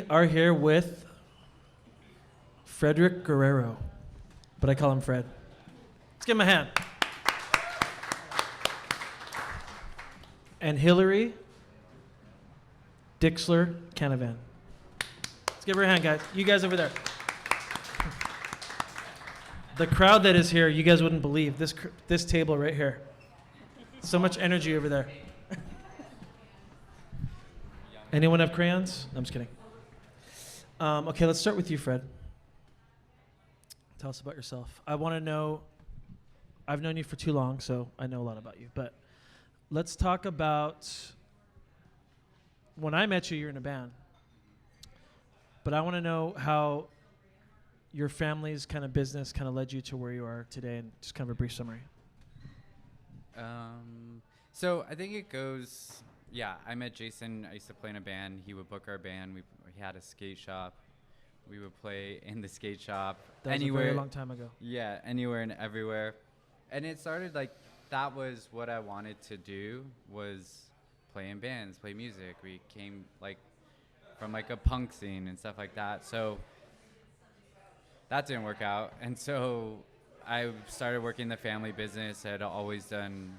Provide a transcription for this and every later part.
are here with Frederick Geurrero, but I call him Fred. Let's give him a hand. And Hillary Dixlar Canavan. Let's give her a hand, guys. You guys over there. The crowd that is here, you guys wouldn't believe this table right here. So much energy over there. Anyone have crayons? No, I'm just kidding. Okay, let's start with you, Fred. Tell us about yourself. I want to know, I've known you for too long, so I know a lot about you. But let's talk about, when I met you, you're in a band. But I want to know how your family's kind of business kind of led you to where you are today, and just kind of a brief summary. So I think it goes, I met Jason. I used to play in a band. He would book our band. We had a skate shop. We would play in the skate shop. That was anywhere, a very long time ago. Yeah, anywhere and everywhere. And it started like, that was what I wanted to do, was play in bands, play music. We came like from like a punk scene and stuff like that. So that didn't work out. And so I started working in the family business. I had always done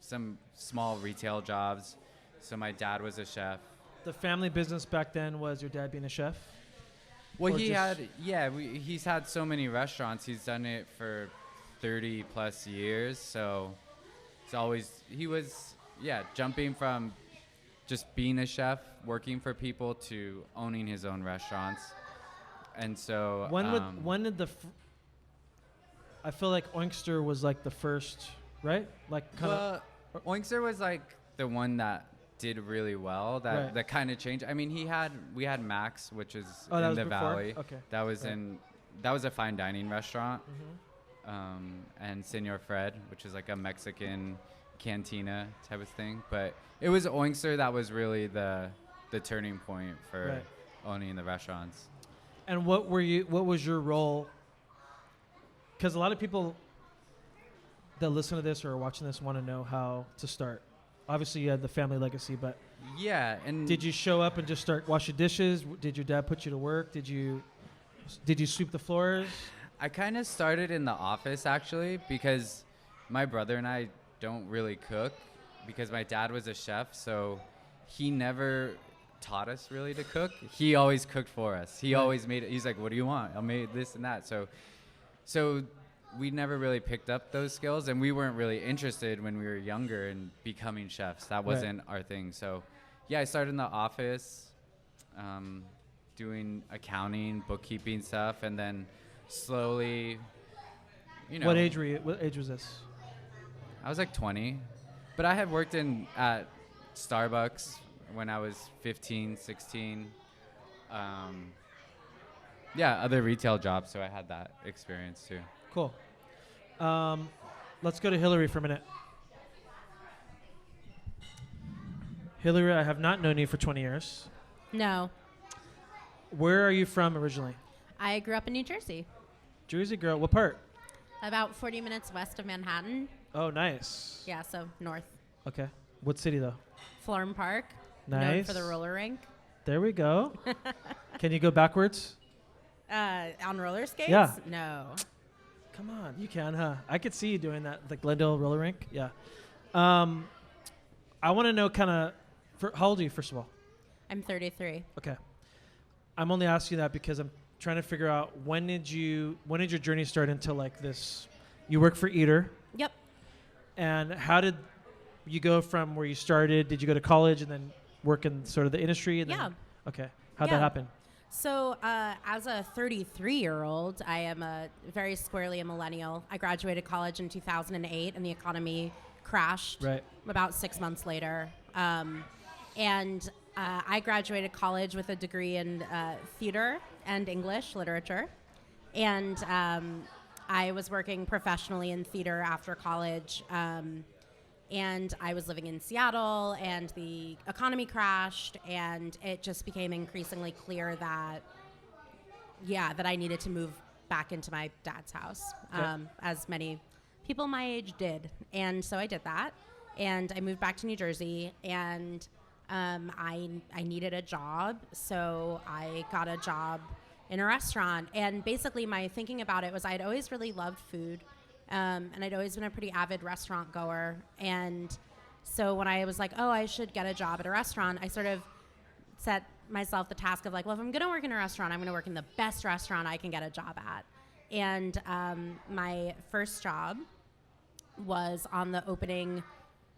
some small retail jobs. So my dad was a chef. The family business back then was your dad being a chef? Well, he's had so many restaurants. He's done it for 30 plus years. So it's always, he was, jumping from just being a chef, working for people, to owning his own restaurants. And so when did I feel like Oinkster was like the first, right? Like Oinkster was like the one that did really well. That kind of changed. I mean, we had Max, which is in the Valley. Okay. That was a fine dining restaurant. Mm-hmm. And Senor Fred, which is like a Mexican cantina type of thing. But it was Oinkster that was really the turning point for owning the restaurants. And what was your role? Because a lot of people that listen to this or are watching this want to know how to start. Obviously, you had the family legacy, but and did you show up and just start washing dishes? Did your dad put you to work? Did you sweep the floors? I kind of started in the office, actually, because my brother and I don't really cook, because my dad was a chef, so he never taught us really to cook. He always cooked for us. He always made it. He's like, what do you want? I'll make this and that. So we never really picked up those skills, and we weren't really interested when we were younger in becoming chefs. That wasn't our thing. So I started in the office, doing accounting, bookkeeping stuff, and then slowly, What age were you? What age was this? I was like 20, but I had worked at Starbucks when I was 15, 16. Other retail jobs, so I had that experience too. Cool. Let's go to Hillary for a minute. Hillary, I have not known you for 20 years. No. Where are you from originally? I grew up in New Jersey. Jersey girl. What part? About 40 minutes west of Manhattan. Oh, nice. Yeah, so north. Okay. What city, though? Florham Park. Nice. Known for the roller rink. There we go. Can you go backwards? On roller skates? Yeah. No. Come on. You can, huh? I could see you doing that, the Glendale roller rink. Yeah. I want to know kind of, how old are you, first of all? I'm 33. Okay. I'm only asking that because I'm trying to figure out when did your journey start into like this? You work for Eater. Yep. And how did you go from where you started? Did you go to college and then work in sort of the industry? And then, okay. How'd that happen? So as a 33-year-old, I am very squarely a millennial. I graduated college in 2008 and the economy crashed about 6 months later. And I graduated college with a degree in theater and English literature. And I was working professionally in theater after college. And I was living in Seattle, and the economy crashed, and it just became increasingly clear that I needed to move back into my dad's house, as many people my age did. And so I did that, and I moved back to New Jersey, and I needed a job, so I got a job in a restaurant. And basically my thinking about it was I'd always really loved food, and I'd always been a pretty avid restaurant goer. And so when I was like, oh, I should get a job at a restaurant, I sort of set myself the task of like, well, if I'm going to work in a restaurant, I'm going to work in the best restaurant I can get a job at. And my first job was on the opening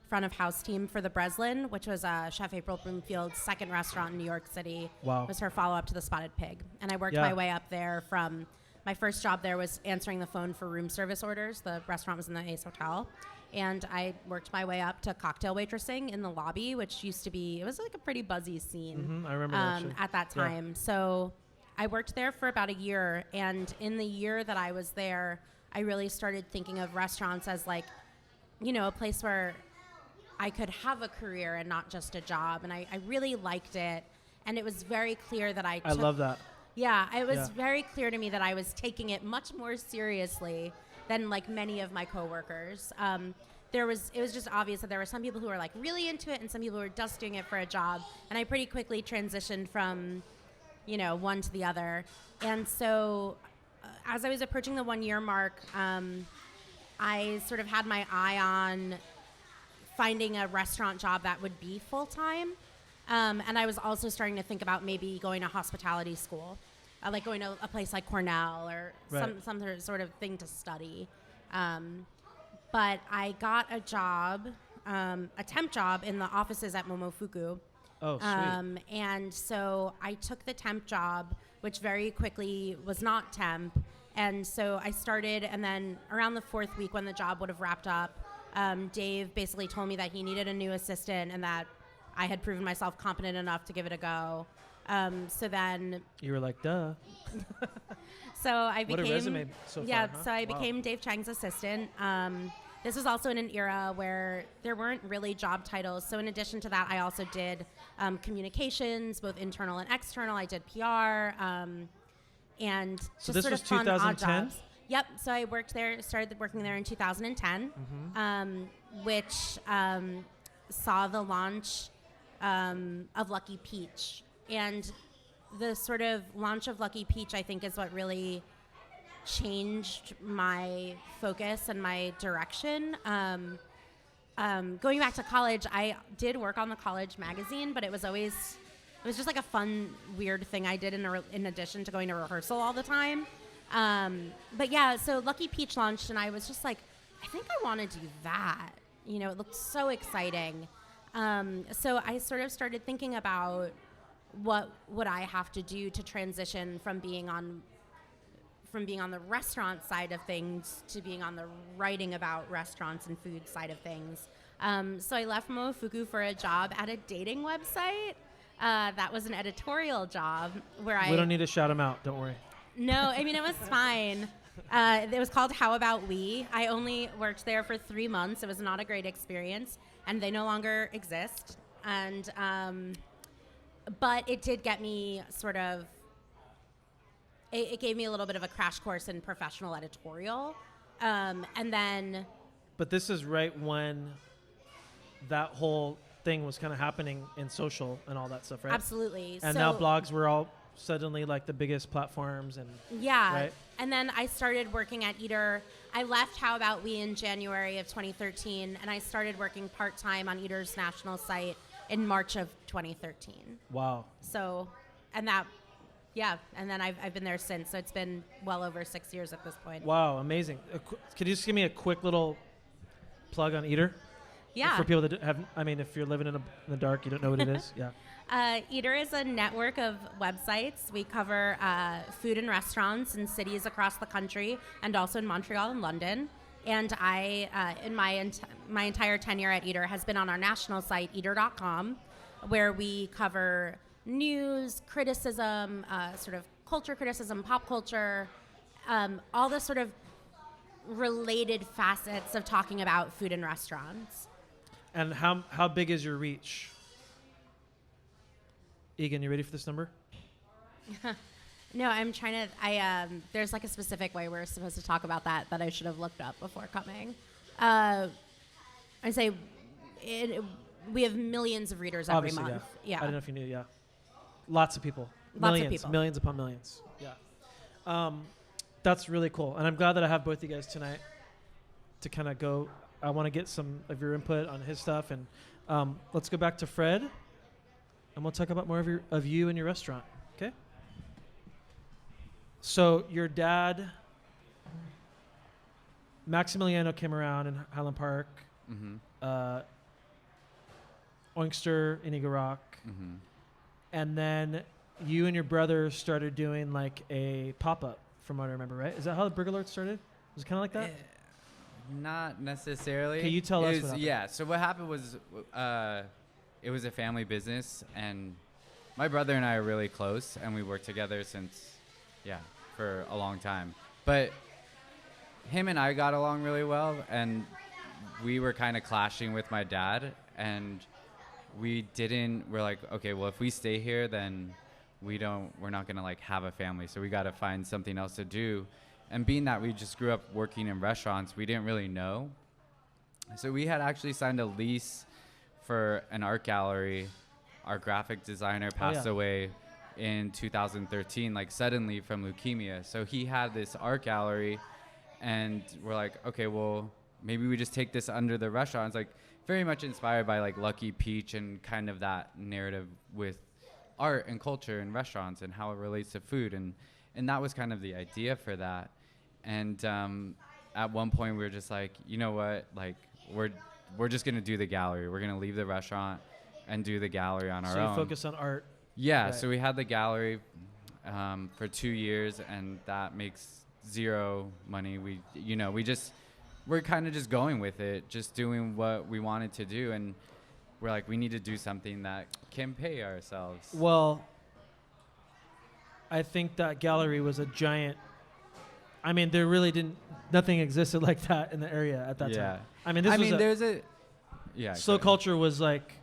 front of house team for the Breslin, which was Chef April Bloomfield's second restaurant in New York City. Wow. It was her follow-up to the Spotted Pig. And I worked my way up there from, my first job there was answering the phone for room service orders. The restaurant was in the Ace Hotel. And I worked my way up to cocktail waitressing in the lobby, which used to be, it was like a pretty buzzy scene I remember that at that time. Yeah. So I worked there for about a year. And in the year that I was there, I really started thinking of restaurants as like, you know, a place where I could have a career and not just a job. And I really liked it. And it was very clear that I love that. Yeah, it was very clear to me that I was taking it much more seriously than like many of my coworkers. It was just obvious that there were some people who were like really into it and some people who were just doing it for a job. And I pretty quickly transitioned from, you know, one to the other. And so as I was approaching the 1 year mark, I sort of had my eye on finding a restaurant job that would be full-time. And I was also starting to think about maybe going to hospitality school, like going to a place like Cornell or some sort of thing to study. But I got a job, a temp job in the offices at Momofuku. Oh, sweet. And so I took the temp job, which very quickly was not temp. And so I started, and then around the 4th week when the job would have wrapped up, Dave basically told me that he needed a new assistant and that I had proven myself competent enough to give it a go. So then you were like, duh. So I became, what a resume so far, huh? So I became Dave Chang's assistant. This was also in an era where there weren't really job titles. So in addition to that, I also did communications, both internal and external. I did PR, and so just this sort was of fun 2010? odd jobs. Yep. So I worked there, started working there in 2010, which saw the launch of Lucky Peach. And the sort of launch of Lucky Peach, I think, is what really changed my focus and my direction. Going back to college, I did work on the college magazine, but it was just like a fun, weird thing I did in addition to going to rehearsal all the time. But yeah, so Lucky Peach launched, and I was just like, I think I want to do that. You know, it looked so exciting. So I sort of started thinking about what would I have to do to transition from being on the restaurant side of things to being on the writing about restaurants and food side of things. So I left Momofuku for a job at a dating website. That was an editorial job where We don't need to shout them out. Don't worry. No, I mean, it was fine. It was called How About We? I only worked there for 3 months. It was not a great experience, and they no longer exist. And but it did get me sort of, it gave me a little bit of a crash course in professional editorial. And then... But this is right when that whole thing was kind of happening in social and all that stuff, right? Absolutely. And now blogs were all suddenly like the biggest platforms. And yeah. Right? And then I started working at Eater. I left How About We in January of 2013, and I started working part-time on Eater's national site in March of 2013. Wow. So, and that, yeah, and then I've been there since. So it's been well over 6 years at this point. Wow, amazing. Could you just give me a quick little plug on Eater? Yeah. For people that if you're living in the dark, you don't know what it is. Yeah. Eater is a network of websites. We cover food and restaurants in cities across the country and also in Montreal and London. And I, in my entire tenure at Eater, has been on our national site, eater.com, where we cover news, criticism, sort of culture criticism, pop culture, all the sort of related facets of talking about food and restaurants. And how big is your reach? Egan, you ready for this number? No, I'm trying to, there's like a specific way we're supposed to talk about that I should have looked up before coming. I'd say we have millions of readers every Obviously, month. I don't know if you knew. Yeah, lots of people. Lots of people. Millions upon millions. Yeah, that's really cool, and I'm glad that I have both you guys tonight to kind of go. I want to get some of your input on his stuff, and let's go back to Fred, and we'll talk about more of you and your restaurant. Okay. So your dad, Maximiliano, came around in Highland Park. Mm-hmm. Oinkster in Eagle Rock. Mm-hmm. And then you and your brother started doing like a pop-up, from what I remember, right? Is that how the Burger Lord started? Was it kind of like that? Not necessarily. Can you tell us what happened? Yeah, so what happened was it was a family business, and my brother and I are really close, and we worked together since, for a long time. But him and I got along really well, and we were kind of clashing with my dad, and we're like, okay, well, if we stay here, then we're not gonna like have a family, so we got to find something else to do. And being that we just grew up working in restaurants, we didn't really know. So we had actually signed a lease for an art gallery. Our graphic designer passed away in 2013, like suddenly from leukemia. So he had this art gallery, and we're like, okay, well, maybe we just take this under the restaurant. It's like very much inspired by like Lucky Peach and kind of that narrative with art and culture and restaurants and how it relates to food. And that was kind of the idea for that. And at one point we were just like, you know what, like we're just gonna do the gallery. We're gonna leave the restaurant and do the gallery on our own. So you focus on art. Yeah. Right. So we had the gallery for 2 years, and that makes zero money. We're kind of just going with it, just doing what we wanted to do, and we're like, we need to do something that can pay ourselves. Well, I think that gallery was a giant. I mean, there really nothing existed like that in the area at that time. I mean, slow culture was like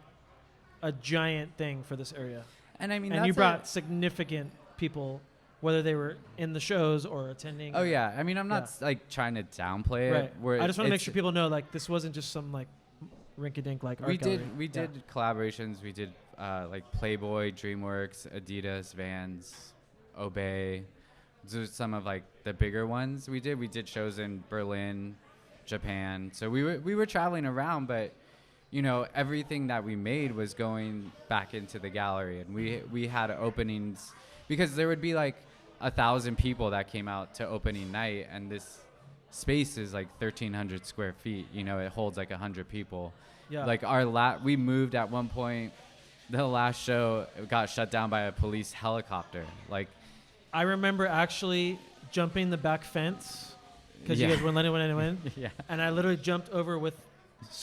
a giant thing for this area. And I mean, and you brought significant people, whether they were in the shows or attending. Oh yeah, I mean, I'm not like trying to downplay it. Right. I just want to make sure people know, like, this wasn't just some like rinky-dink like art gallery. We did collaborations. We did like Playboy, DreamWorks, Adidas, Vans, Obey. Those are some of like the bigger ones we did. We did shows in Berlin, Japan. So we were traveling around, but everything that we made was going back into the gallery, and we had openings because there would be like 1,000 people that came out to opening night, and this space is like 1,300 square feet. It holds like 100 people. Yeah. Like we moved at one point. The last show got shut down by a police helicopter. Like, I remember actually jumping the back fence because you guys wouldn't let anyone in. Yeah. And I literally jumped over with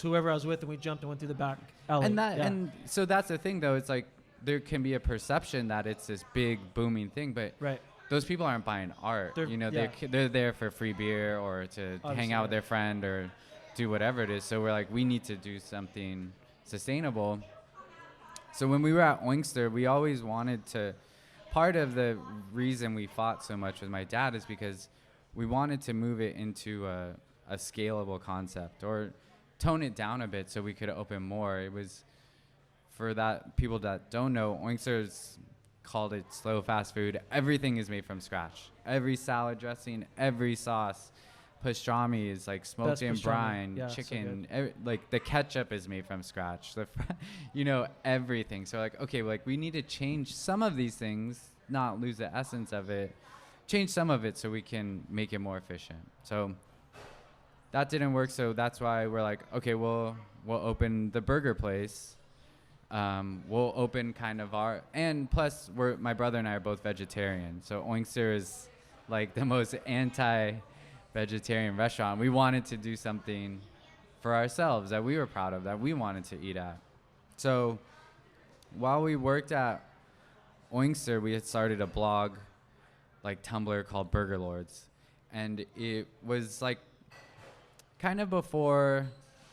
whoever I was with, and we jumped and went through the back alley. And so that's the thing, though. It's like there can be a perception that it's this big booming thing, but those people aren't buying art. They're there for free beer or to hang out with their friend or do whatever it is. So we're like, we need to do something sustainable. So when we were at Oinkster, we always wanted to. Part of the reason we fought so much with my dad is because we wanted to move it into a scalable concept or tone it down a bit so we could open more. It was, for that people that don't know, Oinkster's called it slow fast food. Everything is made from scratch. Every salad dressing, every sauce. Pastrami is like smoked in brine, chicken. So like the ketchup is made from scratch. Everything. So like, okay, like we need to change some of these things, not lose the essence of it. Change some of it so we can make it more efficient. So that didn't work. So that's why we're like, okay, we'll open the burger place. We'll open kind of and plus my brother and I are both vegetarian. So Oinkster is like the most vegetarian restaurant. We wanted to do something for ourselves that we were proud of, that we wanted to eat at. So while we worked at Oinkster, we had started a blog, like Tumblr, called Burger Lords. And it was like kind of before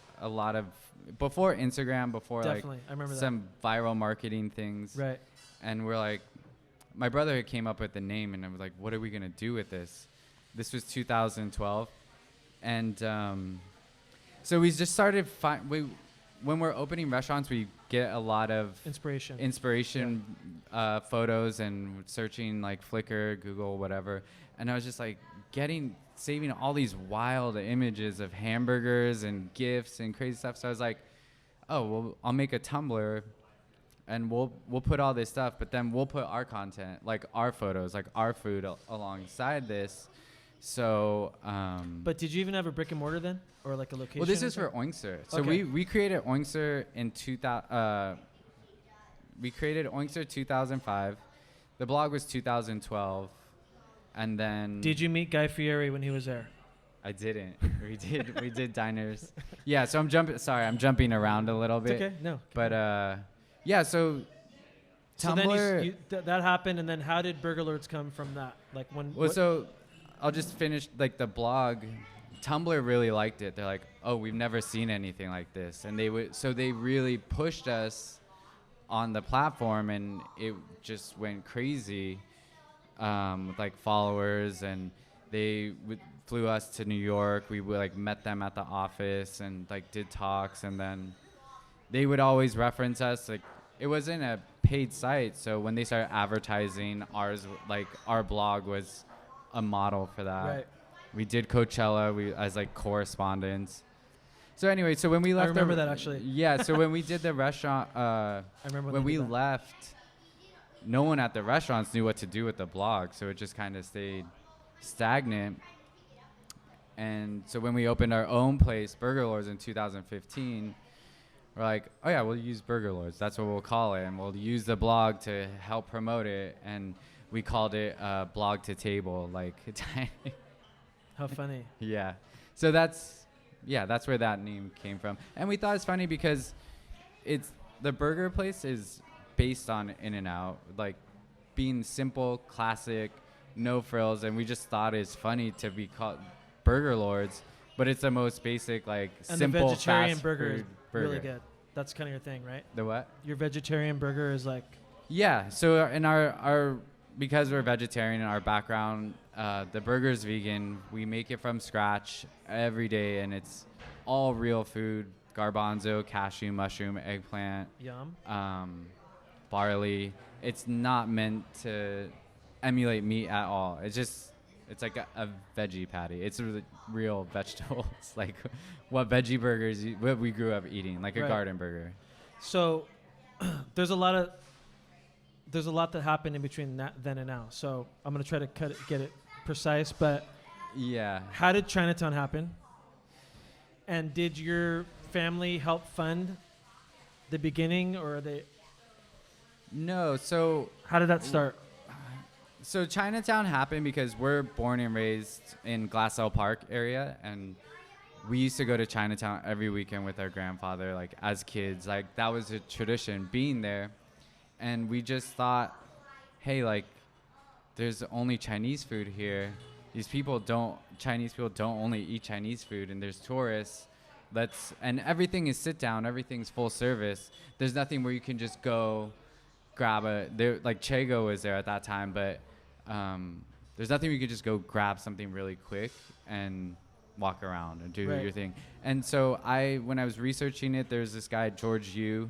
Instagram, before Definitely. like I remember some viral marketing things. Right. And we're like, my brother came up with the name, and I was like, what are we going to do with this? This was 2012. And so we just started, when we're opening restaurants, we get a lot of inspiration photos and searching like Flickr, Google, whatever. And I was just like saving all these wild images of hamburgers and gifts and crazy stuff. So I was like, oh, well, I'll make a Tumblr and we'll put all this stuff, but then we'll put our content, like our photos, like our food alongside this. So, but did you even have a brick and mortar then, or like a location? Well, this is for Oinkster. So we created Oinkster in 2000. We created Oinkster 2005. The blog was 2012, and then. Did you meet Guy Fieri when he was there? I didn't. We did diners. Yeah. So I'm jumping around a little bit. It's okay. No. But yeah. So. So Tumblr. Then that happened, and then how did Burger Lords come from that? Like when? Well, so I'll just finish like the blog. Tumblr really liked it. They're like, oh, we've never seen anything like this, and they really pushed us on the platform, and it just went crazy with like followers, and they flew us to New York. We like met them at the office and like did talks, and then they would always reference us. Like it wasn't a paid site, so when they started advertising, our blog was a model for that. Right. We did Coachella as like correspondents. So anyway, so when we left, I remember that actually. Yeah. So when we did the restaurant, I remember when we left, no one at the restaurants knew what to do with the blog, so it just kind of stayed stagnant. And so when we opened our own place, Burger Lords, in 2015, we're like, oh yeah, we'll use Burger Lords. That's what we'll call it, and we'll use the blog to help promote it. And we called it Blog to Table, like. How funny. Yeah. So that's where that name came from. And we thought it's funny because the burger place is based on In-N-Out, like being simple, classic, no frills, and we just thought it's funny to be called Burger Lords, but it's the most basic, like, and simple, the vegetarian fast burger food is burger. really good. That's kind of your thing, right? The what? Your vegetarian burger is like. Yeah. So in our because we're vegetarian in our background, the burger's vegan. We make it from scratch every day, and it's all real food: garbanzo, cashew, mushroom, eggplant, Yum. Barley. It's not meant to emulate meat at all. It's like a veggie patty. It's real vegetables, like what veggie burgers what we grew up eating, like a garden burger. So there's a lot that happened in between then and now. So I'm gonna try to get it precise, but yeah. How did Chinatown happen? And did your family help fund the beginning, or are they? No. So how did that start? So Chinatown happened because we're born and raised in Glassell Park area, and we used to go to Chinatown every weekend with our grandfather, like as kids. Like that was a tradition being there. And we just thought, hey, like, there's only Chinese food here. Chinese people don't only eat Chinese food, and there's tourists. And everything is sit down, everything's full service. There's nothing where you can just go grab like Chego was there at that time, but there's nothing where you could just go grab something really quick and walk around and do your thing. And so when I was researching it, there's this guy, George Yu,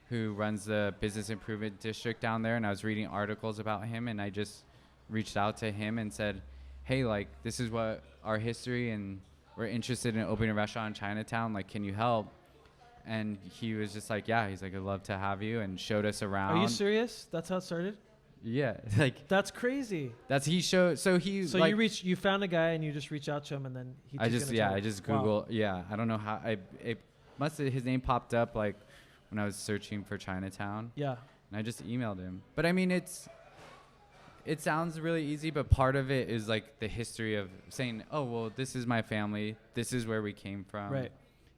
who runs the business improvement district down there, and I was reading articles about him, and I just reached out to him and said, hey, like, this is what our history, and we're interested in opening a restaurant in Chinatown, like, can you help? And he was just like, yeah, he's like, I'd love to have you, and showed us around. Are you serious? That's how it started? Yeah. Like, that's crazy. You found a guy and you just reach out to him, and then I just Google. Wow. Yeah. I don't know how his name popped up like when I was searching for Chinatown. Yeah. And I just emailed him. But I mean, it sounds really easy, but part of it is like the history of saying, oh, well, this is my family. This is where we came from. Right.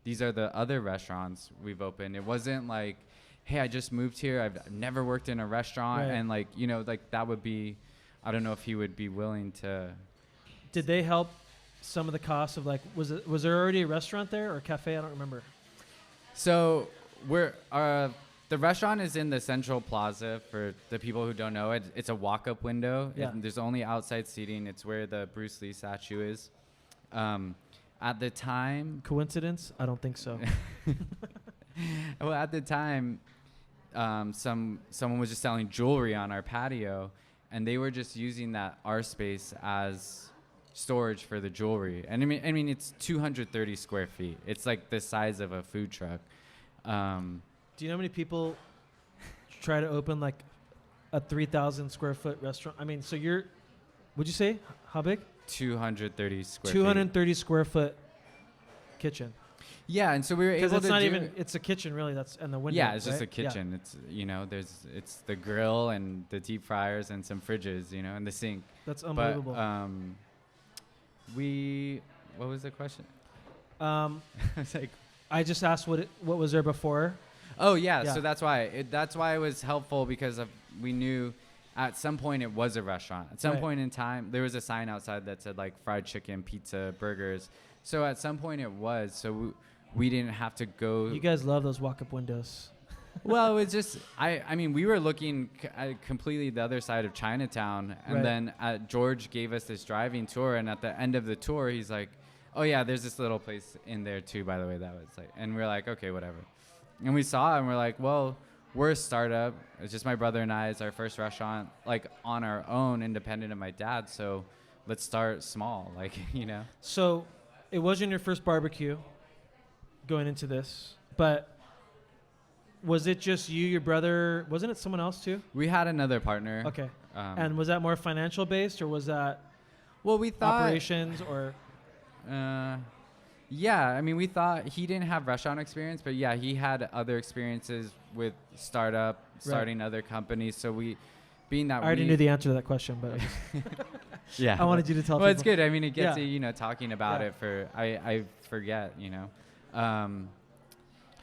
These are the other restaurants we've opened. It wasn't like, hey, I just moved here. I've never worked in a restaurant. Right. And like, like that would be, I don't know if he would be willing to. Did they help some of the costs of like, was there already a restaurant there or a cafe? I don't remember. So the restaurant is in the Central Plaza. For the people who don't know it, it's a walk-up window. Yeah. There's only outside seating. It's where the Bruce Lee statue is. At the time. Coincidence? I don't think so. Well, at the time, someone was just selling jewelry on our patio, and they were just using that our space as storage for the jewelry. And I mean, it's 230 square feet. It's like the size of a food truck. Do you know how many people try to open like a 3,000 square foot restaurant? I mean, so would you say how big? 230 square 230 square foot kitchen. Yeah, and so we were able to it's not even, it's a kitchen really, that's and the window. Yeah, it's just right? a kitchen. Yeah. It's, it's the grill and the deep fryers and some fridges, and the sink. That's unbelievable. But, what was the question? I was like, I just asked what was there before. Oh yeah, so that's why it was helpful because we knew at some point it was a restaurant. At some point in time, there was a sign outside that said like fried chicken, pizza, burgers. So at some point it was. So we didn't have to go. You guys love those walk-up windows. Well, it was just I mean we were looking completely the other side of Chinatown, and then George gave us this driving tour, and at the end of the tour he's like, "Oh yeah, there's this little place in there too, by the way." That was like, and we're like, "Okay, whatever." And we saw it, and we're like, "Well, we're a startup. It's just my brother and I. It's our first restaurant, like on our own, independent of my dad. So let's start small, like So it wasn't your first barbecue going into this, but was it just you, your brother? Wasn't it someone else too? We had another partner. Okay. And was that more financial based, or was that we thought operations or? Yeah, I mean, we thought he didn't have restaurant experience, but yeah, he had other experiences with starting other companies. So being that I already knew the answer to that question, but yeah, I wanted you to tell. Well, people. It's good. I mean, it gets you, talking about it I forget,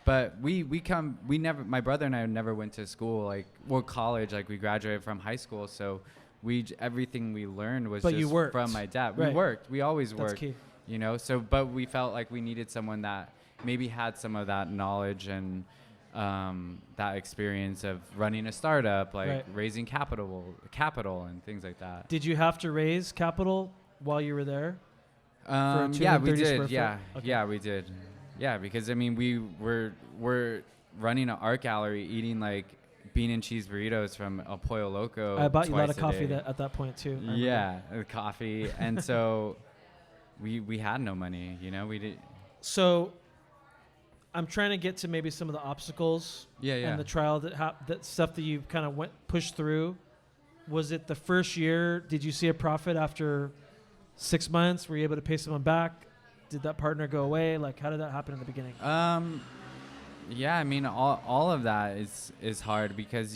But my brother and I never went to school, college, we graduated from high school. So everything we learned was just from my dad. We worked. We always worked. That's key. But we felt like we needed someone that maybe had some of that knowledge and that experience of running a startup, raising capital and things like that. Did you have to raise capital while you were there? Yeah, we did. Yeah. Okay. Yeah, we did. Yeah, because I mean, we're running an art gallery, eating bean and cheese burritos from El Pollo Loco. I bought you a lot of coffee at that point too. Yeah, coffee, and so we had no money. We did. So I'm trying to get to maybe some of the obstacles. Yeah. And the trial that stuff that you kind of pushed through. Was it the first year? Did you see a profit after 6 months? Were you able to pay someone back? Did that partner go away? How did that happen in the beginning? Yeah, I mean, all of that is hard because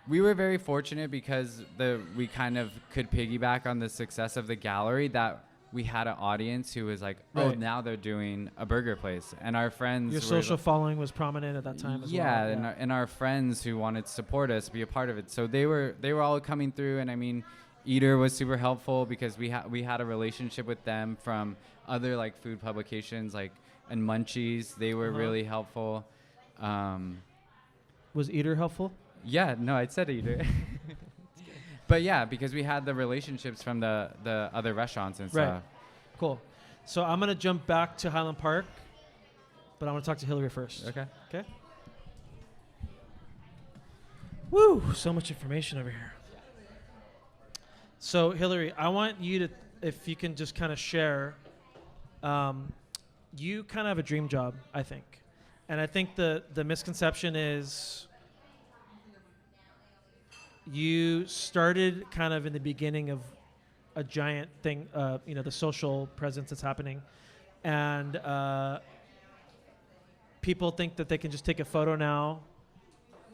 we were very fortunate because we kind of could piggyback on the success of the gallery that we had an audience who was like, now they're doing a burger place, and our friends. Your social following was prominent at that time as well. Yeah, and our friends who wanted to support us, be a part of it. So they were all coming through, and I mean, Eater was super helpful because we had a relationship with them from other food publications and Munchies. They were really helpful. Was Eater helpful? Yeah, no, I said Eater. But yeah, because we had the relationships from the other restaurants and stuff. Right. Cool. So I'm gonna jump back to Highland Park, but I want to talk to Hillary first. Okay. Woo! So much information over here. So Hillary, I want you to, if you can just kind of share, you kind of have a dream job, I think. And I think the misconception is you started kind of in the beginning of a giant thing, the social presence that's happening. And people think that they can just take a photo now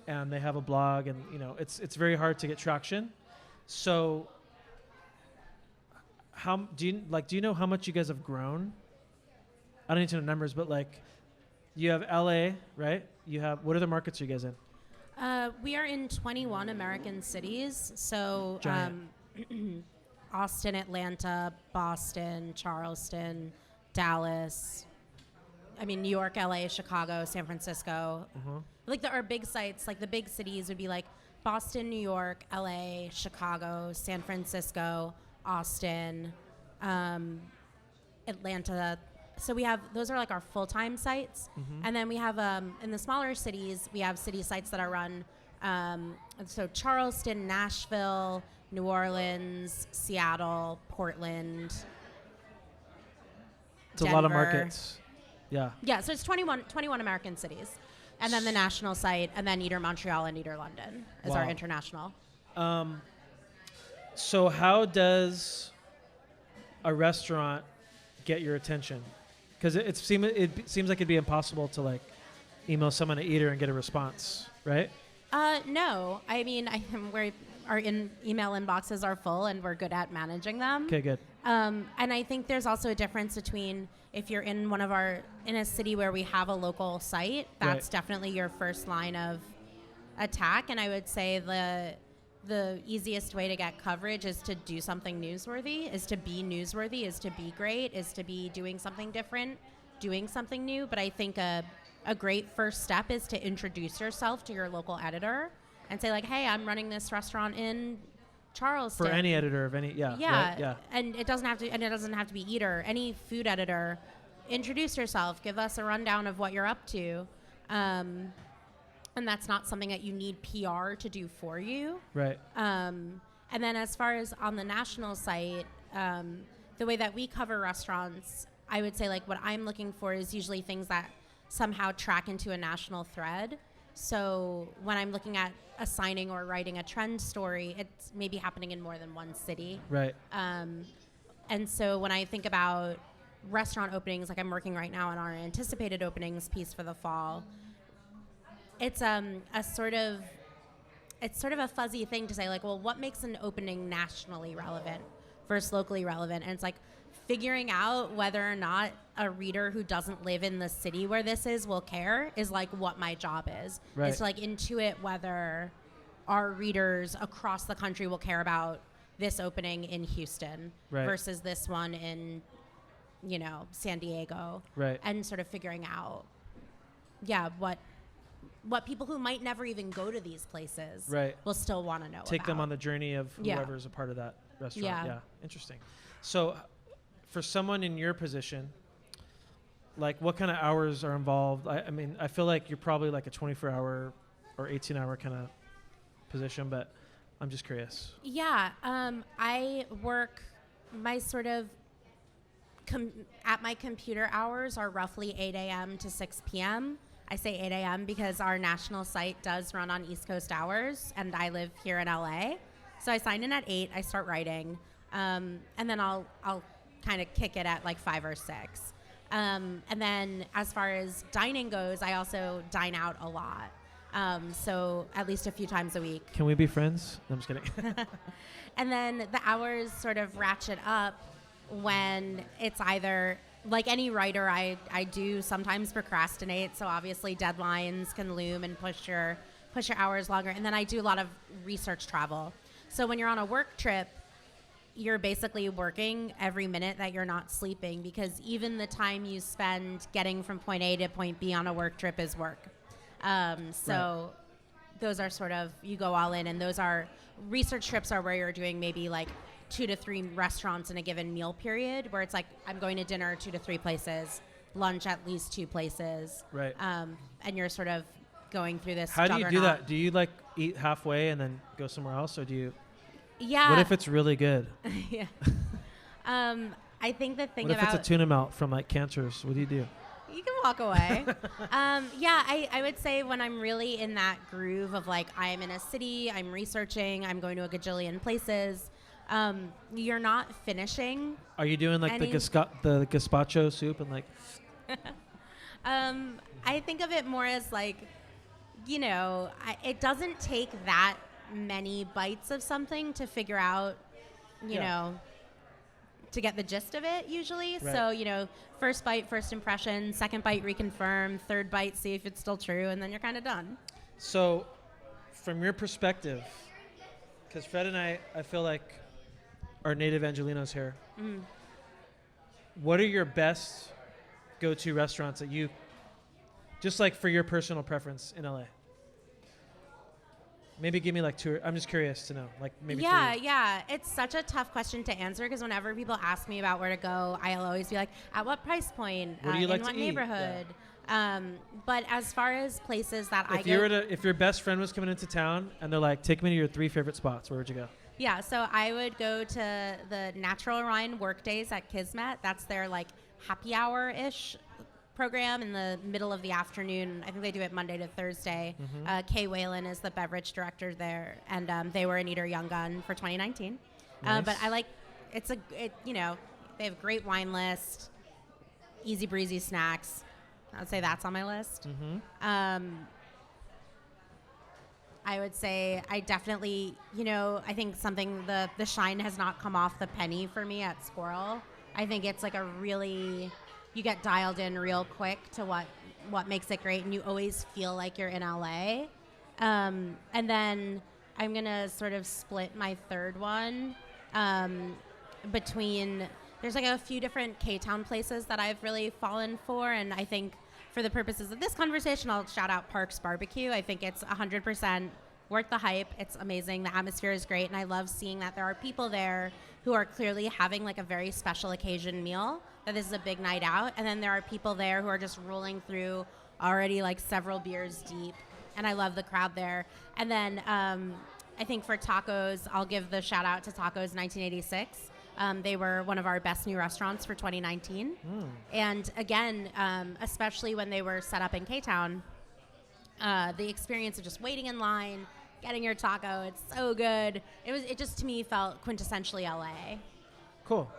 and they have a blog and, it's very hard to get traction. So do you know how much you guys have grown? I don't need to know numbers, but you have LA, right? What other markets are you guys in? We are in 21 American cities. So Austin, Atlanta, Boston, Charleston, Dallas. I mean, New York, LA, Chicago, San Francisco. Our big sites, the big cities would be Boston, New York, LA, Chicago, San Francisco, Austin, Atlanta, so we have, those are like our full-time sites. And then we have, in the smaller cities, we have city sites that are run, so Charleston, Nashville, New Orleans, Seattle, Portland. It's a lot of markets. Yeah. Yeah, so it's 21 American cities. And then the national site, and then either Montreal and either London is our international. So how does a restaurant get your attention? Because it seems like it'd be impossible to like email someone to eat and get a response, right? No, I mean, our email inboxes are full, and we're good at managing them. Okay, good. And I think there's also a difference between if you're in in a city where we have a local site, that's definitely your first line of attack. And I would say the easiest way to get coverage is to do something newsworthy, is to be great, is to be doing something different, doing something new. But I think a great first step is to introduce yourself to your local editor and say like, hey, I'm running this restaurant in Charleston. For any editor of any, yeah. Right, yeah. And it doesn't have to be Eater. Any food editor, introduce yourself, give us a rundown of what you're up to. And that's not something that you need PR to do for you. Right. And then as far as on the national site, the way that we cover restaurants, I would say like what I'm looking for is usually things that somehow track into a national thread. So when I'm looking at assigning or writing a trend story, it's maybe happening in more than one city. Right. And so when I think about restaurant openings, like I'm working right now on our anticipated openings piece for the fall, it's a sort of a fuzzy thing to say like, well, what makes an opening nationally relevant versus locally relevant? And it's like figuring out whether or not a reader who doesn't live in the city where this is will care is like what my job is. Right. It's to like intuit whether our readers across the country will care about this opening in Houston versus this one in, San Diego. Right. And sort of figuring out, what people who might never even go to these places will still want to know Take about. them on the journey of whoever's a part of that restaurant. Yeah. Interesting. So for someone in your position, like what kind of hours are involved? I mean, I feel like you're probably like a 24-hour or 18-hour kind of position, but I'm just curious. Yeah. I work, my sort of, at my computer hours are roughly 8 a.m. to 6 p.m. I say 8 a.m. because our national site does run on East Coast hours, and I live here in LA. So I sign in at 8, I start writing, and then I'll kind of kick it at like 5 or 6. And then as far as dining goes, I also dine out a lot. So at least a few times a week. Can we be friends? No, I'm just kidding. And then the hours sort of ratchet up when it's either, like any writer, I do sometimes procrastinate. So obviously deadlines can loom and push your hours longer. And then I do a lot of research travel. So when you're on a work trip, you're basically working every minute that you're not sleeping, because even the time you spend getting from point A to point B on a work trip is work. Those are sort of, you go all in, and those are, research trips are where you're doing maybe like 2 to 3 restaurants in a given meal period, where it's like, I'm going to dinner 2 to 3 places, lunch at least 2 places. Right. And you're sort of going through this How do you juggernaut. do that? Do you like eat halfway and then go somewhere else, or do you? Yeah. What if it's really good? Yeah. I think the thing what about... if it's a tuna melt from like Cantor's? What do you do? You can walk away. I would say when I'm really in that groove of like, I'm in a city, I'm researching, I'm going to a gajillion places, you're not finishing. Are you doing like the gazpacho soup and like... I think of it more as like, it doesn't take that many bites of something to figure out, to get the gist of it usually. Right. So, first bite, first impression, second bite, reconfirm, third bite, see if it's still true, and then you're kind of done. So from your perspective, because Fred and I feel like are native Angelinos here. Mm. What are your best go-to restaurants that you, just like for your personal preference in LA? Maybe give me like two. I'm just curious to know. Like maybe Yeah, three. yeah. It's such a tough question to answer because whenever people ask me about where to go, I'll always be like, at what price point? What do you like in to what eat? neighborhood? But as far as places that If your best friend was coming into town and they're like, take me to your 3 favorite spots, where would you go? Yeah, so I would go to the Natural Orion Workdays at Kismet. That's their like happy hour-ish program in the middle of the afternoon. I think they do it Monday to Thursday. Kay Whalen is the beverage director there, and they were an Eater Young Gun for 2019. Nice. But I like, they have a great wine list, easy breezy snacks. I would say that's on my list. I would say I definitely, I think something, the shine has not come off the penny for me at Squirrel. I think it's like you get dialed in real quick to what makes it great, and you always feel like you're in LA. And then I'm going to sort of split my third one between, there's like a few different K-Town places that I've really fallen for, and I think for the purposes of this conversation, I'll shout out Parks Barbecue. I think it's 100% worth the hype. It's amazing. The atmosphere is great, and I love seeing that there are people there who are clearly having like a very special occasion meal, that this is a big night out, and then there are people there who are just rolling through already like several beers deep, and I love the crowd there. And then I think for tacos, I'll give the shout out to Tacos 1986. They were one of our best new restaurants for 2019. And again, especially when they were set up in K-Town, the experience of just waiting in line, getting your taco, it's so good. It just to me felt quintessentially LA. Cool.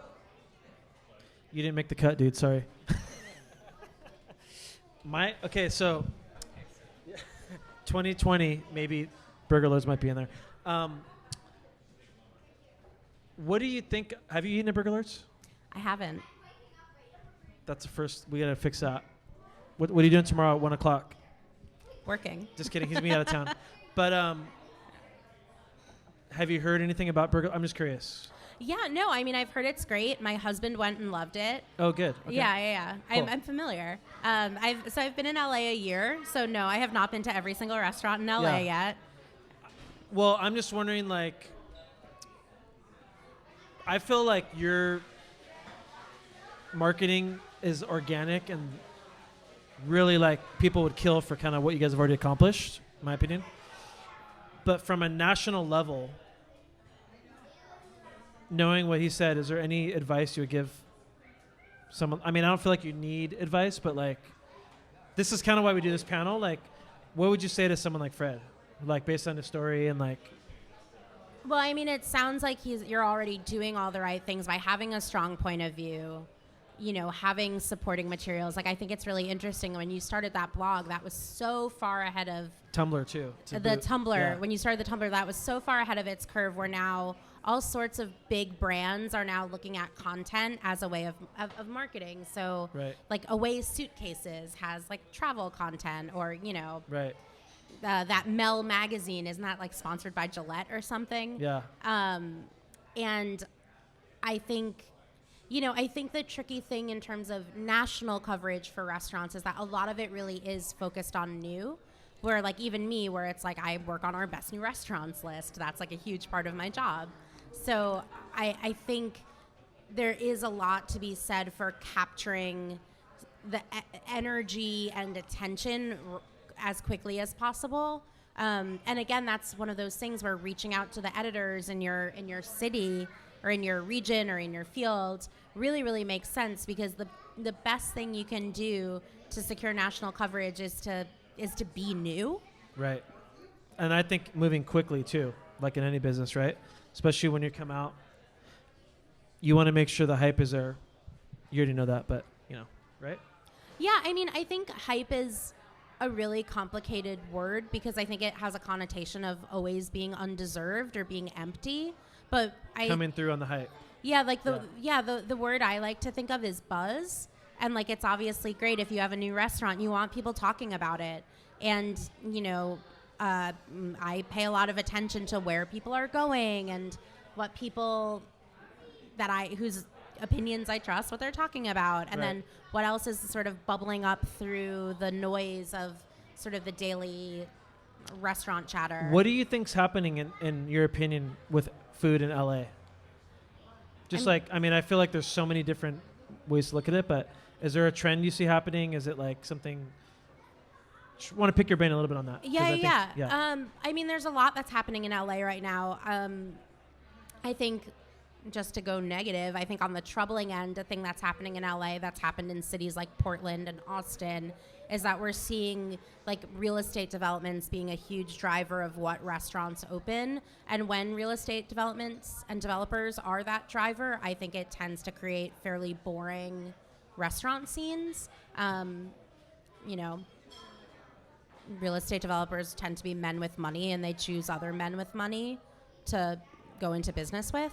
You didn't make the cut, dude. Sorry. So 2020, maybe Burgerlers might be in there. What do you think? Have you eaten at Burgerlers? I haven't. That's the first. We gotta fix that. What are you doing tomorrow at 1 o'clock? Working. Just kidding. He's gonna be out of town. But have you heard anything about Burger? I'm just curious. Yeah, no, I mean, I've heard it's great. My husband went and loved it. Oh, good. Okay. Yeah. Cool. I'm familiar. I've been in LA a year, so no, I have not been to every single restaurant in LA yet. Well, I'm just wondering, like, I feel like your marketing is organic and really, like, people would kill for kind of what you guys have already accomplished, in my opinion. But from a national level, knowing what he said, is there any advice you would give someone? I mean, I don't feel like you need advice, but like, this is kind of why we do this panel. Like, what would you say to someone like Fred, like based on the story and like? Well, I mean, it sounds like you're already doing all the right things by having a strong point of view, having supporting materials. Like, I think it's really interesting when you started that blog, that was so far ahead of Tumblr too. Tumblr, when you started the Tumblr, that was so far ahead of its curve, where now all sorts of big brands are now looking at content as a way of marketing. So like Away Suitcases has like travel content, or, that Mel magazine, isn't that like sponsored by Gillette or something? Yeah. And I think, I think the tricky thing in terms of national coverage for restaurants is that a lot of it really is focused on new, where like even me, where it's like I work on our best new restaurants list. That's like a huge part of my job. So I think there is a lot to be said for capturing the energy and attention as quickly as possible. And again, that's one of those things where reaching out to the editors in your city or in your region or in your field really, really makes sense, because the best thing you can do to secure national coverage is to be new. Right. And I think moving quickly too, like in any business, right? Especially when you come out, you want to make sure the hype is there. You already know that, but right? Yeah, I mean, I think hype is a really complicated word, because I think it has a connotation of always being undeserved or being empty. But coming through on the hype. Yeah, like the word I like to think of is buzz. And like, it's obviously great if you have a new restaurant, you want people talking about it. And, I pay a lot of attention to where people are going and what people whose opinions I trust, what they're talking about. And then what else is sort of bubbling up through the noise of sort of the daily restaurant chatter. What do you think's happening in your opinion with food in LA? Just I feel like there's so many different ways to look at it, but is there a trend you see happening? Is it like something? Want to pick your brain a little bit on that? Yeah. There's a lot that's happening in LA right now. I think, just to go negative, I think on the troubling end, a thing that's happening in LA that's happened in cities like Portland and Austin is that we're seeing like real estate developments being a huge driver of what restaurants open. And when real estate developments and developers are that driver, I think it tends to create fairly boring restaurant scenes. Real estate developers tend to be men with money, and they choose other men with money to go into business with,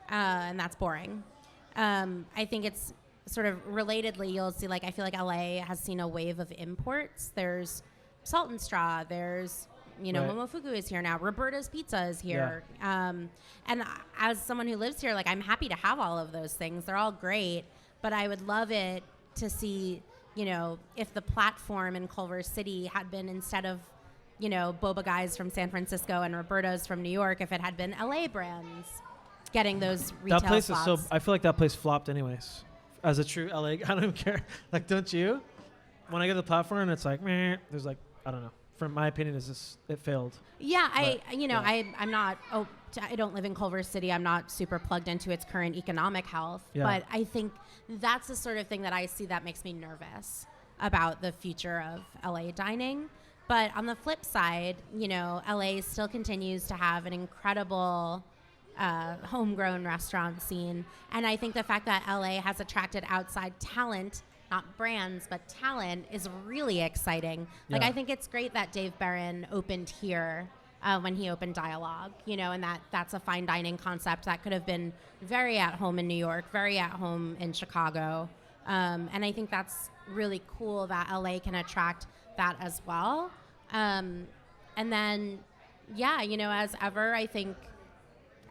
and that's boring. I think it's sort of relatedly, you'll see, I feel like LA has seen a wave of imports. There's Salt and Straw, there's, right. Momofuku is here now, Roberta's Pizza is here. Yeah. And as someone who lives here, I'm happy to have all of those things. They're all great, but I would love it to see, if the platform in Culver City had been, instead of, Boba Guys from San Francisco and Roberto's from New York, if it had been LA brands getting those retail That place slots. I feel like that place flopped anyways. As a true LA, I don't even care. Don't you? When I get to the platform, it's meh. There's I don't know. From my opinion, it failed. Yeah, I'm not. I don't live in Culver City. I'm not super plugged into its current economic health. Yeah. But I think that's the sort of thing that I see that makes me nervous about the future of LA dining. But on the flip side, LA still continues to have an incredible homegrown restaurant scene. And I think the fact that LA has attracted outside talent, not brands, but talent, is really exciting. I think it's great that Dave Barron opened here when he opened Dialogue, and that's a fine dining concept that could have been very at home in New York, very at home in Chicago. And I think that's really cool that LA can attract that as well. And then, as ever, I think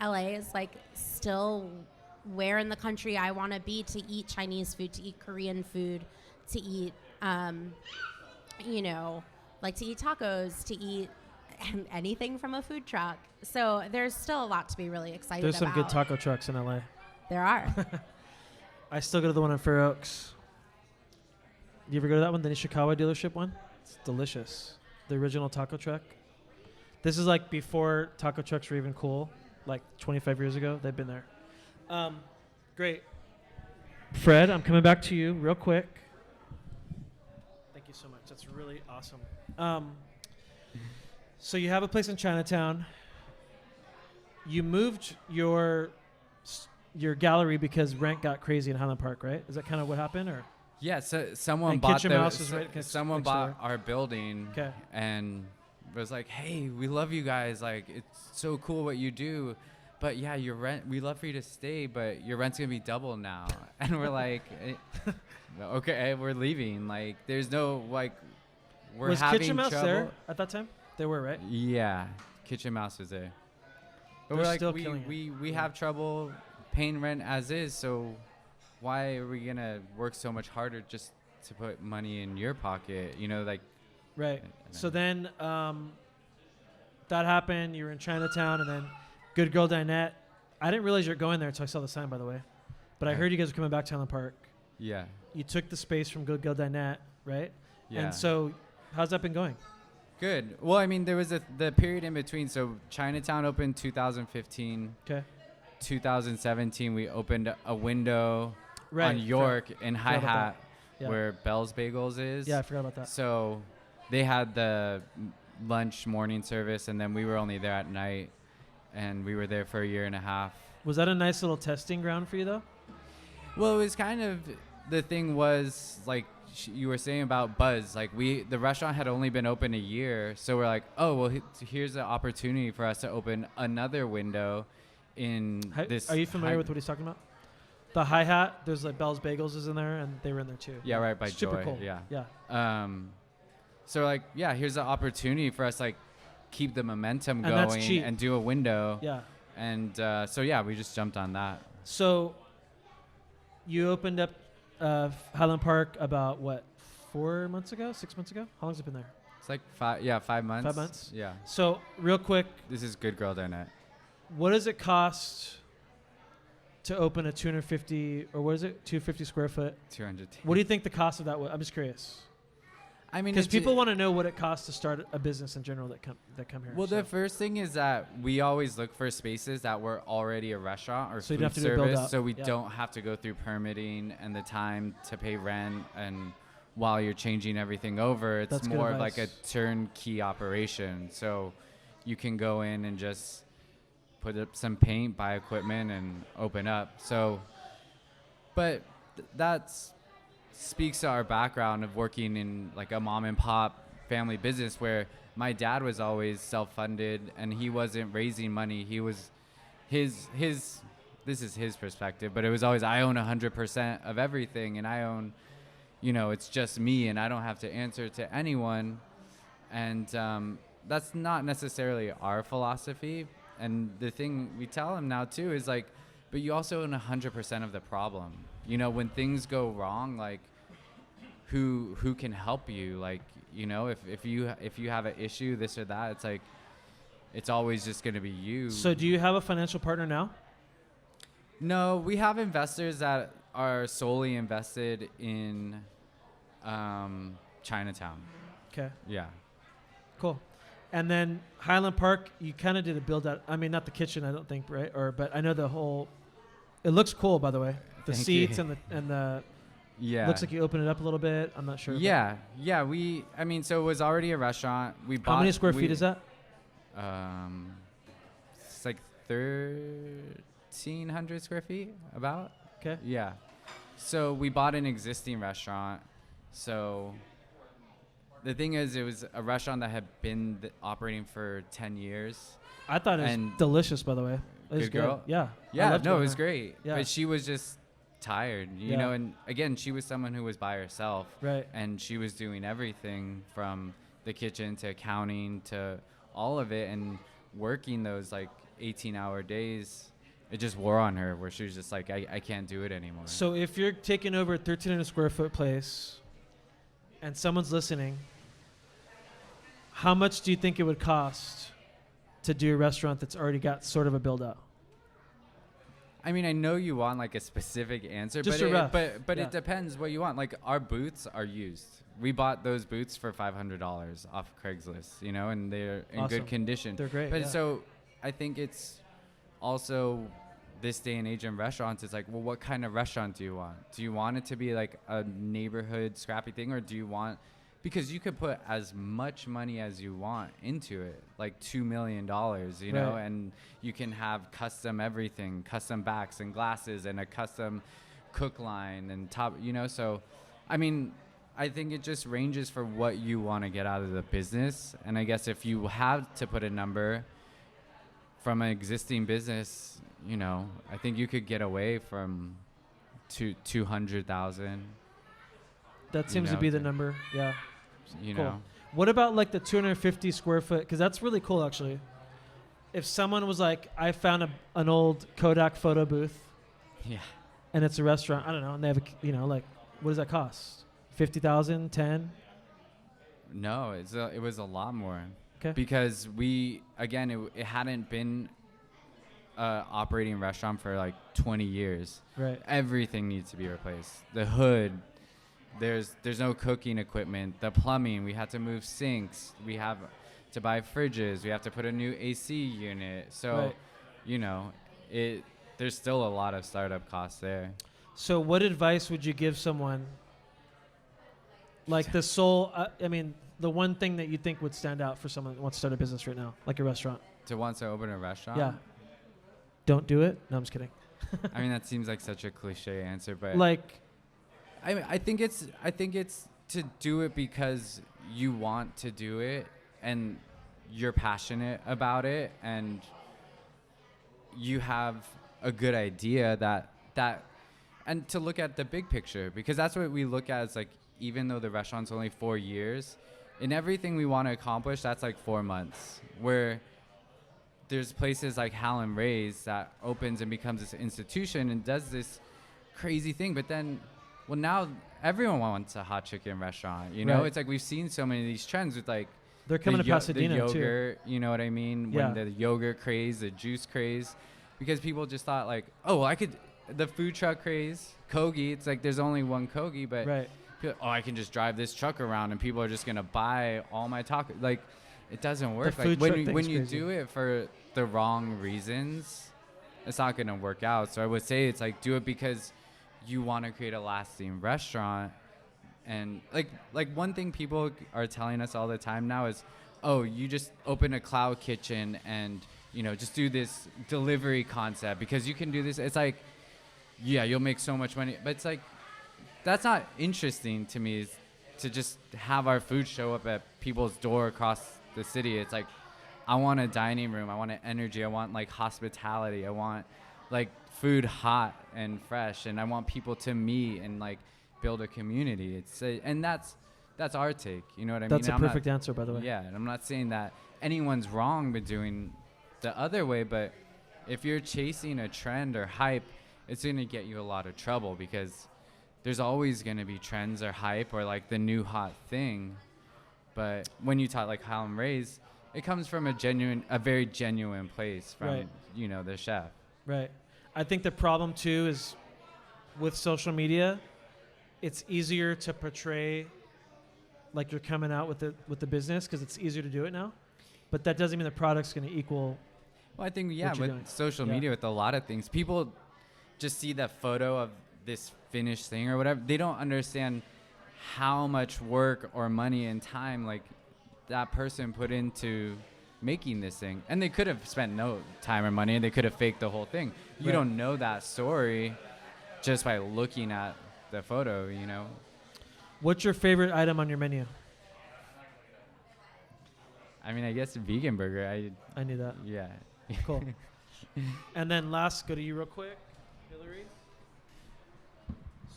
LA is still where in the country I want to be to eat Chinese food, to eat Korean food, to eat, to eat tacos, to eat anything from a food truck. So there's still a lot to be really excited about. There's some good taco trucks in LA. There are. I still go to the one in Fair Oaks. You ever go to that one, the Nishikawa dealership one? It's delicious. The original taco truck. This is before taco trucks were even cool, 25 years ago. They've been there. Great. Fred, I'm coming back to you real quick. Thank you so much. That's really awesome. So you have a place in Chinatown. You moved your gallery because rent got crazy in Highland Park, right? Is that kind of what happened, or? Yeah, so someone bought our building, and was like, "Hey, we love you guys. It's so cool what you do, but yeah, your rent. We love for you to stay, but your rent's gonna be double now." And we're like, "Okay, we're leaving. There's no we're was having Kitchen Mouse trouble." there at that time? They were, right? Yeah, Kitchen Mouse was there. But They're we're still like, killing we have trouble paying rent as is, so why are we gonna work so much harder just to put money in your pocket? Right. So then that happened. You were in Chinatown, and then Good Girl Dinette. I didn't realize you were going there until I saw the sign, by the way. But I heard you guys were coming back to Highland Park. Yeah. You took the space from Good Girl Dinette, right? Yeah. And so how's that been going? Good. Well, there was the period in between. So Chinatown opened 2015. Okay. 2017, we opened a window on York in Hi Hat, where Bell's Bagels is. Yeah, I forgot about that. So they had the lunch morning service, and then we were only there at night, and we were there for a year and a half. Was that a nice little testing ground for you, though? Well, it was kind of, the thing was, you were saying about buzz, the restaurant had only been open a year, so we're like, oh, well, here's the opportunity for us to open another window in this. Are you familiar with what he's talking about? The Hi Hat, there's Bell's Bagels is in there, and they were in there too. Yeah, right by Super Joy. Cool. Yeah. So here's the opportunity for us keep the momentum going and do a window. Yeah. And we just jumped on that. So you opened up Highland Park about 6 months ago? How long has it been there? It's like 5 months. 5 months? Yeah. So real quick, This is good girl dinner. what does it cost to open a 250 or what is it, 250 square foot? 200. What do you think the cost of that was? I'm just curious. I mean, Because people want to know what it costs to start a business in general that come here. Well, the first thing is that we always look for spaces that were already a restaurant or So you food don't have to do a build service, out. so we Yeah. don't have to go through permitting and the time to pay rent. And while you're changing everything over, it's That's good more of like a advice. turnkey operation. So you can go in and just put up some paint, buy equipment, and open up. So, but that's speaks to our background of working in like a mom and pop family business where my dad was always self-funded and he wasn't raising money. He was his this is his perspective, but it was always I own 100% of everything and I own, it's just me and I don't have to answer to anyone. And that's not necessarily our philosophy. And the thing we tell him now too is like, but you also own 100% of the problem. When things go wrong, like who can help you? Like, if you have an issue, this or that, it's like, it's always just going to be you. So do you have a financial partner now? No, we have investors that are solely invested in Chinatown. Okay, Yeah. cool. And then Highland Park, you kind of did a build out. I mean, not the kitchen, I don't think, right? But I know the whole. It looks cool, by the way. The Thank seats you. and the. Yeah. Looks like you open it up a little bit. I'm not sure. Yeah. So it was already a restaurant. How many square feet is that? It's like 1,300 square feet, about. Okay. Yeah. So we bought an existing restaurant. So the thing is, it was a restaurant that had been operating for 10 years. I thought it was And delicious, by the way. It was good girl? Yeah. I Yeah, loved no, going it was there. great. Yeah. But she was just tired, Yeah. and again, she was someone who was by herself. Right. And she was doing everything from the kitchen to accounting to all of it and working those like 18-hour days. It just wore on her where she was just like, I can't do it anymore. So if you're taking over a 1,300 square foot place and someone's listening, how much do you think it would cost to do a restaurant that's already got sort of a build out? I mean, I know you want like a specific answer, Just but a rough. but Yeah. it depends what you want. Like our boots are used. We bought those boots for $500 off Craigslist, and they're in Awesome. good condition. They're great. But yeah. so I think it's also this day and age in restaurants, it's like, well, what kind of restaurant do you want? Do you want it to be like a neighborhood scrappy thing, or do you want, because you could put as much money as you want into it, like $2 million, Right. and you can have custom everything, custom backs and glasses and a custom cook line and top, so, I mean, I think it just ranges for what you want to get out of the business. And I guess if you have to put a number from an existing business, I think you could get away from 200,000. That seems to be the number. Yeah. You Cool. know, What about like the 250 square foot? Because that's really cool, actually. If someone was like, I found an old Kodak photo booth yeah. and it's a restaurant, I don't know, and they have like, what does that cost? 50,000, 10? No, it was a lot more. Okay. Because it hadn't been a operating restaurant for like 20 years. Right. Everything needs to be replaced. The hood, there's no cooking equipment. The plumbing, we had to move sinks. We have to buy fridges. We have to put a new AC unit. So, Right. there's still a lot of startup costs there. So what advice would you give someone like the one thing that you think would stand out for someone that wants to start a business right now, like a restaurant? To want to open a restaurant? Yeah. Don't do it? No, I'm just kidding. I mean, that seems like such a cliche answer, but Like, I think it's to do it because you want to do it and you're passionate about it and you have a good idea that and to look at the big picture, because that's what we look at as like, even though the restaurant's only 4 years, in everything we want to accomplish, that's like 4 months. Where there's places like Hal and Ray's that opens and becomes this institution and does this crazy thing, but then well, now everyone wants a hot chicken restaurant. You know, Right. it's like we've seen so many of these trends with like They're coming to the Pasadena too. yogurt. You know what I mean? Yeah. When the yogurt craze, the juice craze, because people just thought like, oh, I could. The food truck craze, Kogi. It's like there's only one Kogi, but Right. oh, I can just drive this truck around and people are just gonna buy all my tacos. Like, it doesn't work. food Like truck when thing's you crazy. do it for the wrong reasons, it's not gonna work out. So I would say it's like do it because you want to create a lasting restaurant. And like one thing people are telling us all the time now is, oh, you just open a cloud kitchen and just do this delivery concept because you can do this. It's like, yeah, you'll make so much money, but it's like that's not interesting to me. Is to just have our food show up at people's door across the city. It's like I want a dining room. I want an energy. I want like hospitality. I want like food hot and fresh, and I want people to meet and like build a community. And that's our take. You know what I mean? That's a I'm not- perfect answer, by the way. Yeah, and I'm not saying that anyone's wrong with doing the other way, but if you're chasing a trend or hype, it's going to get you a lot of trouble because there's always going to be trends or hype or like the new hot thing. But when you talk like Hallam Ray's, it comes from a very genuine place from, Right. The chef. Right. I think the problem too is with social media, it's easier to portray like you're coming out with the business because it's easier to do it now. But that doesn't mean the product's going to equal. Well, I think, what yeah, you're with doing. social Yeah. media, with a lot of things, people just see the photo of this finished thing or whatever. They don't understand how much work or money and time like that person put into making this thing. And they could have spent no time or money and they could have faked the whole thing. You Right. don't know that story just by looking at the photo, What's your favorite item on your menu? I mean, I guess a vegan burger. I knew that. Yeah. Cool. And then last, go to you real quick, Hillary.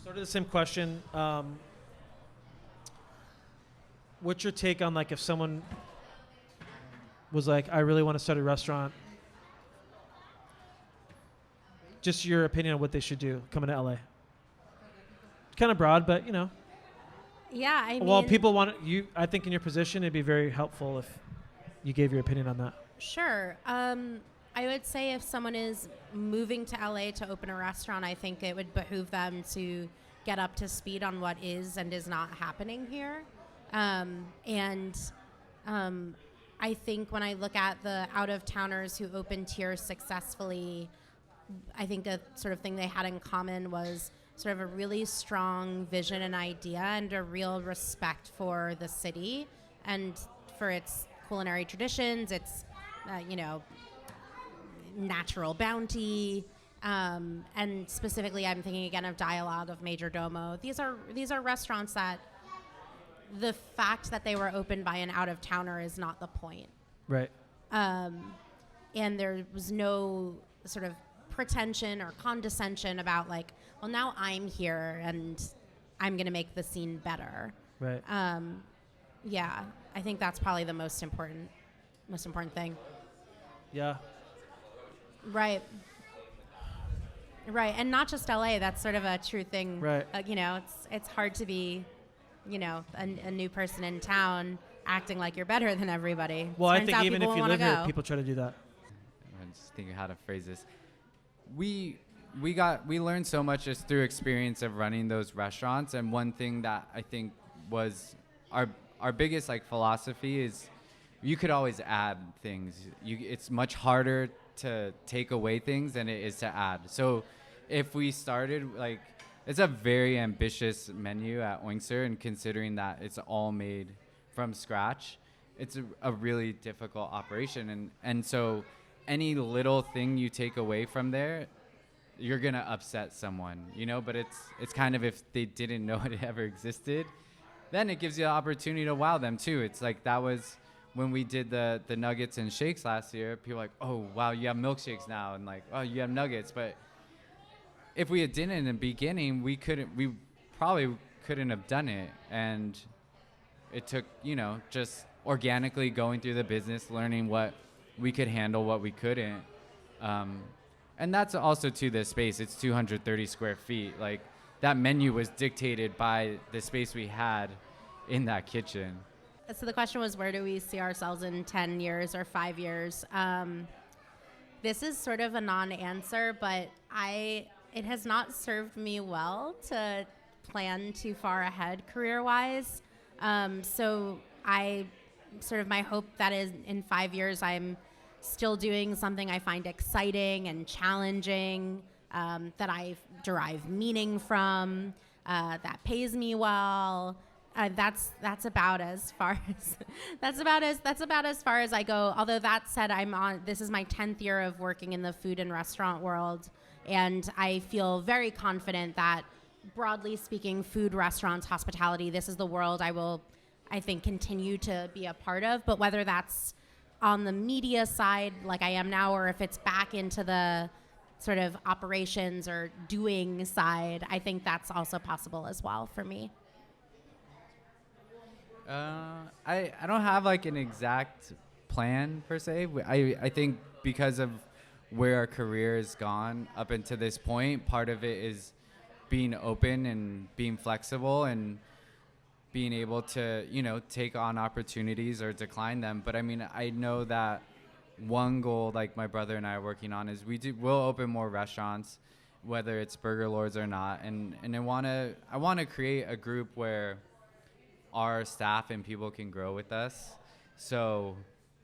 Sort of the same question. What's your take on like if someone was like, I really want to start a restaurant? Just your opinion on what they should do coming to LA. Kind of broad, but Yeah, I mean, well, people want you. I think in your position, it'd be very helpful if you gave your opinion on that. Sure. I would say if someone is moving to LA to open a restaurant, I think it would behoove them to get up to speed on what is and is not happening here. I think when I look at the out-of-towners who opened here successfully, I think a sort of thing they had in common was sort of a really strong vision and idea and a real respect for the city and for its culinary traditions, its, natural bounty, and specifically I'm thinking again of Dialogue, of Major Domo. These are restaurants that the fact that they were opened by an out-of-towner is not the point. Right. And there was no sort of pretension or condescension about like, well, now I'm here and I'm going to make the scene better. Right. Yeah, I think that's probably the most important thing. Yeah. Right. Right, and not just LA. That's sort of a true thing. Right. It's hard to be, a new person in town acting like you're better than everybody. Well, I Turns think out even if people you wanna live here, go. people try to do that. I'm just thinking how to phrase this. We learned so much just through experience of running those restaurants, and one thing that I think was our biggest like philosophy is you could always add things. It's much harder to take away things than it is to add. So if we started like, it's a very ambitious menu at Oinkster, and considering that it's all made from scratch, it's a really difficult operation. And so any little thing you take away from there, you're gonna upset someone, but it's kind of, if they didn't know it ever existed, then it gives you the opportunity to wow them too. It's like that was when we did the nuggets and shakes last year. People were like, oh wow, you have milkshakes now, and like, oh, you have nuggets. But if we had done it in the beginning, we probably couldn't have done it. And it took, just organically going through the business, learning what we could handle, what we couldn't. And that's also to the space. It's 230 square feet. Like, that menu was dictated by the space we had in that kitchen. So the question was, where do we see ourselves in 10 years or 5 years? This is sort of a non-answer, but it has not served me well to plan too far ahead career-wise. So my hope that is in 5 years I'm still doing something I find exciting and challenging, that I derive meaning from, that pays me well. That's about as far as that's about as far as I go. Although that said, this is my 10th year of working in the food and restaurant world, and I feel very confident that, broadly speaking, food, restaurants, hospitality, this is the world I think, continue to be a part of. But whether that's on the media side, like I am now, or if it's back into the sort of operations or doing side, I think that's also possible as well for me. I don't have like an exact plan per se. I think because of where our career has gone up until this point, part of it is being open and being flexible and being able to, take on opportunities or decline them. But I mean, I know that one goal, like my brother and I are working on, is we'll open more restaurants, whether it's Burger Lords or not. And I want to create a group where our staff and people can grow with us. So,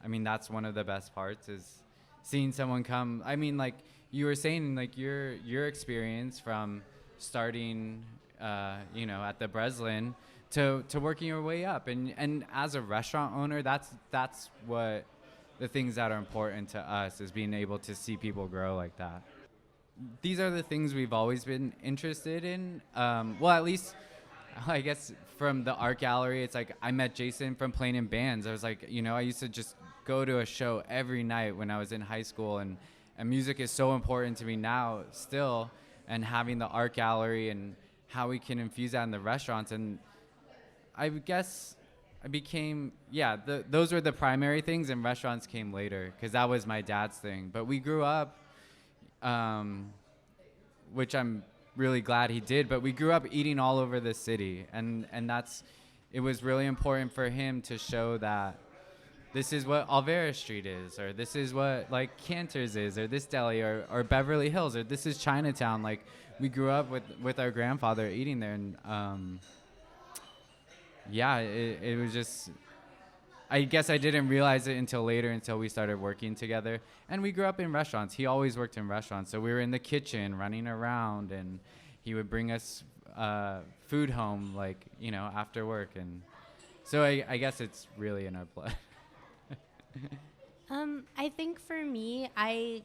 I mean, that's one of the best parts, is seeing someone come. I mean, like you were saying, like your experience from starting, at the Breslin to working your way up. And as a restaurant owner, that's what the things that are important to us, is being able to see people grow like that. These are the things we've always been interested in. Well, at least, I guess from the art gallery, it's like I met Jason from playing in bands. I was like, I used to just go to a show every night when I was in high school, and music is so important to me now still, and having the art gallery and how we can infuse that in the restaurants. And I guess I became, those were the primary things, and restaurants came later because that was my dad's thing. But we grew up, which I'm really glad he did, but we grew up eating all over the city, and it was really important for him to show that this is what Alvera Street is, or this is what like Cantor's is, or this deli, or Beverly Hills, or this is Chinatown. Like, we grew up with our grandfather eating there, and it was just, I guess I didn't realize it until later, until we started working together. And we grew up in restaurants. He always worked in restaurants. So we were in the kitchen running around, and he would bring us food home, like, after work. And so I guess it's really in our blood. I think for me, I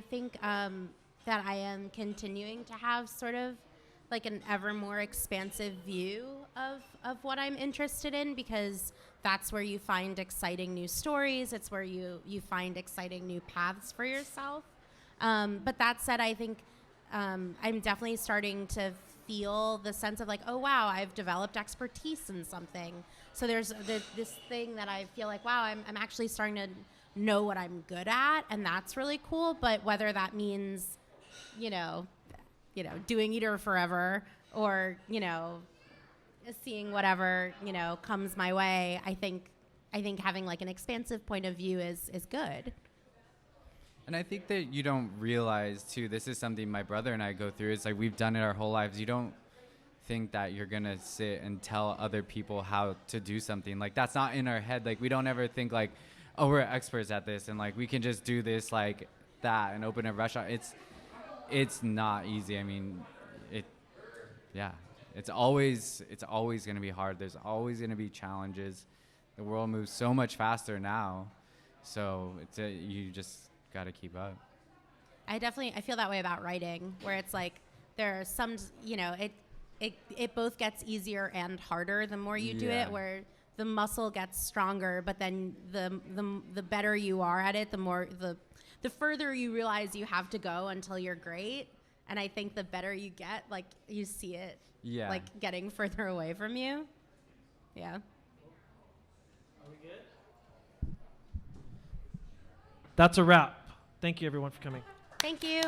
think that I am continuing to have sort of like an ever more expansive view of what I'm interested in, because that's where you find exciting new stories. It's where you find exciting new paths for yourself. But that said, I think I'm definitely starting to feel the sense of like, oh, wow, I've developed expertise in something. So there's this thing that I feel like, wow, I'm actually starting to know what I'm good at, and that's really cool. But whether that means, doing Eater forever, or, seeing whatever, comes my way, I think having like an expansive point of view is good. And I think that you don't realize too, this is something my brother and I go through. It's like, we've done it our whole lives. You don't think that you're gonna sit and tell other people how to do something. Like, that's not in our head. Like, we don't ever think like, oh, we're experts at this, and like we can just do this like that and open a restaurant. It's not easy. I mean, it's always going to be hard. There's always going to be challenges. The world moves so much faster now, so you just got to keep up. I feel that way about writing, where it's like there are some, it both gets easier and harder the more you do it, where the muscle gets stronger, but then the better you are at it, the further you realize you have to go until you're great. And I think the better you get, like, you see it, like, getting further away from you. Yeah. Are we good? That's a wrap. Thank you, everyone, for coming. Thank you.